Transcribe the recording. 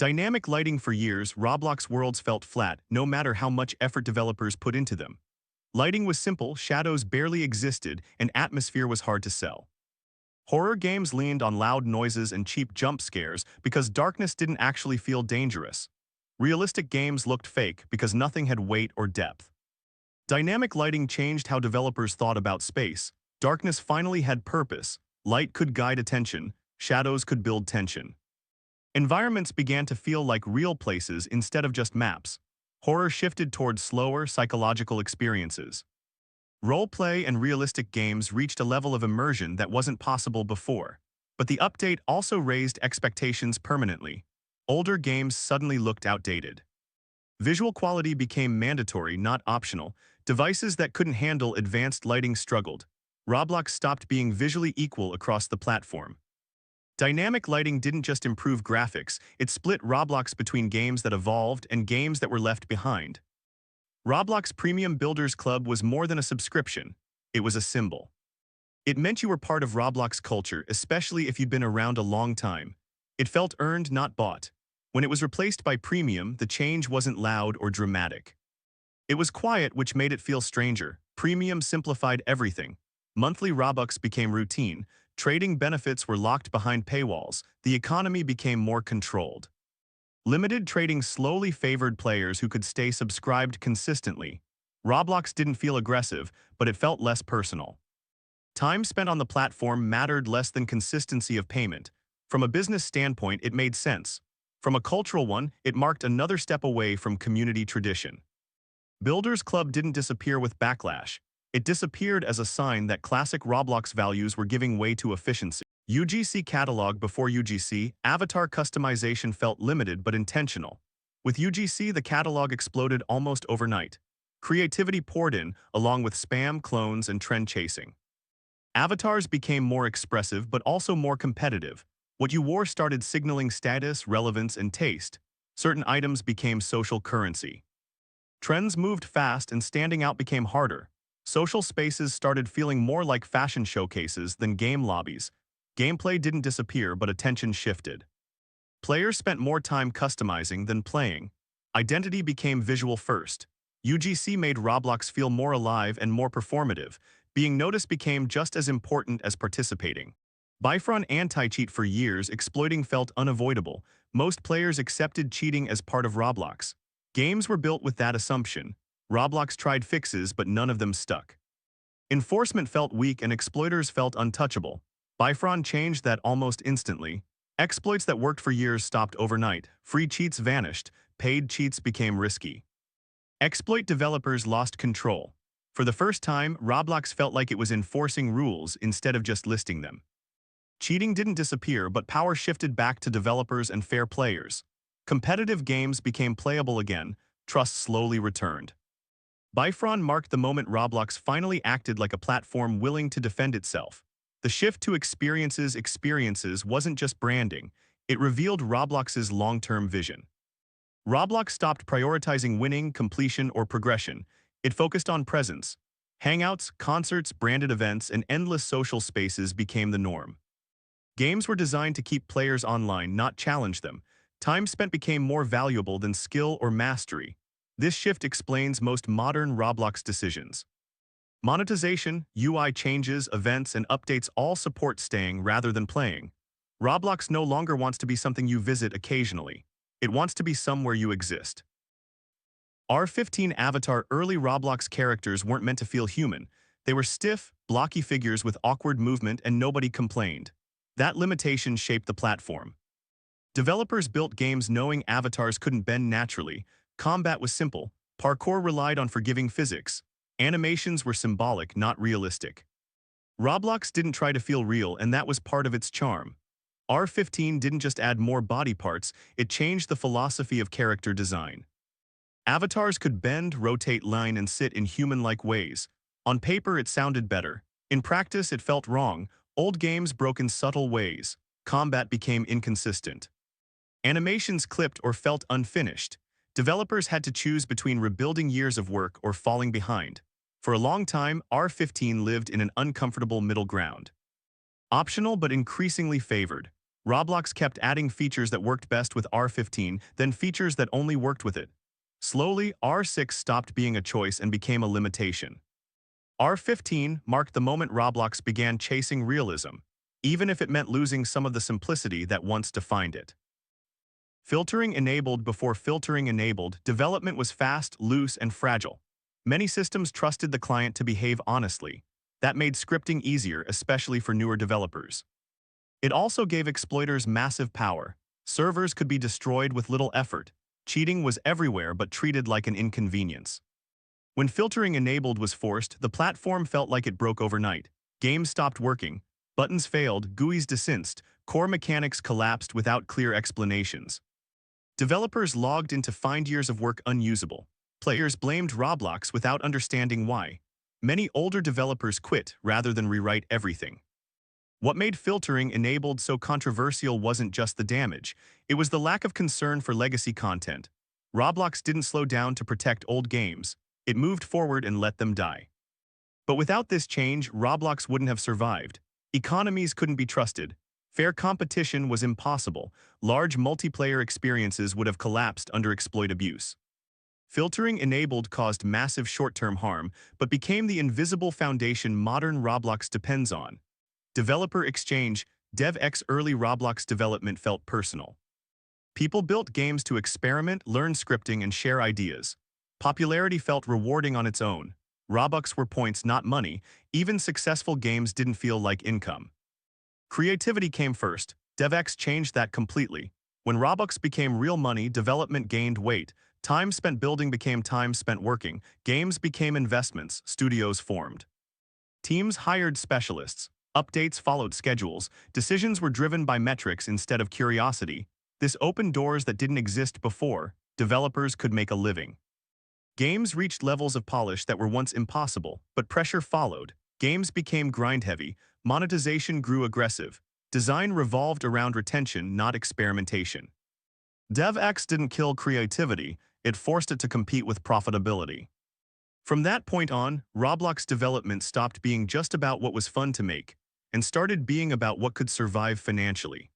Dynamic lighting for years, Roblox worlds felt flat, no matter how much effort developers put into them. Lighting was simple, shadows barely existed, and atmosphere was hard to sell. Horror games leaned on loud noises and cheap jump scares because darkness didn't actually feel dangerous. Realistic games looked fake because nothing had weight or depth. Dynamic lighting changed how developers thought about space. Darkness finally had purpose. Light could guide attention. Shadows could build tension. Environments began to feel like real places instead of just maps. Horror shifted toward slower, psychological experiences. Roleplay and realistic games reached a level of immersion that wasn't possible before. But the update also raised expectations permanently. Older games suddenly looked outdated. Visual quality became mandatory, not optional. Devices that couldn't handle advanced lighting struggled. Roblox stopped being visually equal across the platform. Dynamic lighting didn't just improve graphics, it split Roblox between games that evolved and games that were left behind. Roblox Premium Builders Club was more than a subscription, it was a symbol. It meant you were part of Roblox culture, especially if you'd been around a long time. It felt earned, not bought. When it was replaced by Premium, the change wasn't loud or dramatic. It was quiet, which made it feel stranger. Premium simplified everything. Monthly Robux became routine. Trading benefits were locked behind paywalls. The economy became more controlled. Limited trading slowly favored players who could stay subscribed consistently. Roblox didn't feel aggressive, but it felt less personal. Time spent on the platform mattered less than consistency of payment. From a business standpoint, it made sense. From a cultural one, it marked another step away from community tradition. Builders Club didn't disappear with backlash. It disappeared as a sign that classic Roblox values were giving way to efficiency. UGC Catalog before UGC, avatar customization felt limited but intentional. With UGC, the catalog exploded almost overnight. Creativity poured in, along with spam, clones, and trend chasing. Avatars became more expressive but also more competitive. What you wore started signaling status, relevance, and taste. Certain items became social currency. Trends moved fast and standing out became harder. Social spaces started feeling more like fashion showcases than game lobbies. Gameplay didn't disappear, but attention shifted. Players spent more time customizing than playing. Identity became visual first. UGC made Roblox feel more alive and more performative. Being noticed became just as important as participating. Byfron Anti-Cheat for years, exploiting felt unavoidable. Most players accepted cheating as part of Roblox. Games were built with that assumption. Roblox tried fixes, but none of them stuck. Enforcement felt weak and exploiters felt untouchable. Byfron changed that almost instantly. Exploits that worked for years stopped overnight. Free cheats vanished. Paid cheats became risky. Exploit developers lost control. For the first time, Roblox felt like it was enforcing rules instead of just listing them. Cheating didn't disappear, but power shifted back to developers and fair players. Competitive games became playable again. Trust slowly returned. Byfron marked the moment Roblox finally acted like a platform willing to defend itself. The shift to experiences wasn't just branding, it revealed Roblox's long-term vision. Roblox stopped prioritizing winning, completion, or progression. It focused on presence. Hangouts, concerts, branded events, and endless social spaces became the norm. Games were designed to keep players online, not challenge them. Time spent became more valuable than skill or mastery. This shift explains most modern Roblox decisions. Monetization, UI changes, events, and updates all support staying rather than playing. Roblox no longer wants to be something you visit occasionally. It wants to be somewhere you exist. R15 Avatar early Roblox characters weren't meant to feel human. They were stiff, blocky figures with awkward movement and nobody complained. That limitation shaped the platform. Developers built games knowing avatars couldn't bend naturally. Combat was simple. Parkour relied on forgiving physics. Animations were symbolic, not realistic. Roblox didn't try to feel real, and that was part of its charm. R15 didn't just add more body parts, it changed the philosophy of character design. Avatars could bend, rotate, line, and sit in human-like ways. On paper, it sounded better. In practice, it felt wrong. Old games broke in subtle ways. Combat became inconsistent. Animations clipped or felt unfinished. Developers had to choose between rebuilding years of work or falling behind. For a long time, R15 lived in an uncomfortable middle ground. Optional but increasingly favored. Roblox kept adding features that worked best with R15, then features that only worked with it. Slowly, R6 stopped being a choice and became a limitation. R15 marked the moment Roblox began chasing realism, even if it meant losing some of the simplicity that once defined it. Filtering enabled before filtering enabled, development was fast, loose, and fragile. Many systems trusted the client to behave honestly. That made scripting easier, especially for newer developers. It also gave exploiters massive power. Servers could be destroyed with little effort. Cheating was everywhere but treated like an inconvenience. When filtering enabled was forced, the platform felt like it broke overnight. Games stopped working, buttons failed, GUIs desinced, core mechanics collapsed without clear explanations. Developers logged in to find years of work unusable. Players blamed Roblox without understanding why. Many older developers quit rather than rewrite everything. What made filtering enabled so controversial wasn't just the damage, it was the lack of concern for legacy content. Roblox didn't slow down to protect old games, it moved forward and let them die. But without this change, Roblox wouldn't have survived. Economies couldn't be trusted. Fair competition was impossible. Large multiplayer experiences would have collapsed under exploit abuse. Filtering enabled caused massive short-term harm, but became the invisible foundation modern Roblox depends on. Developer exchange, DevEx early Roblox development felt personal. People built games to experiment, learn scripting, and share ideas. Popularity felt rewarding on its own. Robux were points, not money. Even successful games didn't feel like income. Creativity came first. DevEx changed that completely. When Robux became real money, development gained weight. Time spent building became time spent working. Games became investments. Studios formed. Teams hired specialists. Updates followed schedules. Decisions were driven by metrics instead of curiosity. This opened doors that didn't exist before. Developers could make a living. Games reached levels of polish that were once impossible, but pressure followed. Games became grind-heavy. Monetization grew aggressive. Design revolved around retention, not experimentation. DevEx didn't kill creativity, it forced it to compete with profitability. From that point on, Roblox development stopped being just about what was fun to make, and started being about what could survive financially.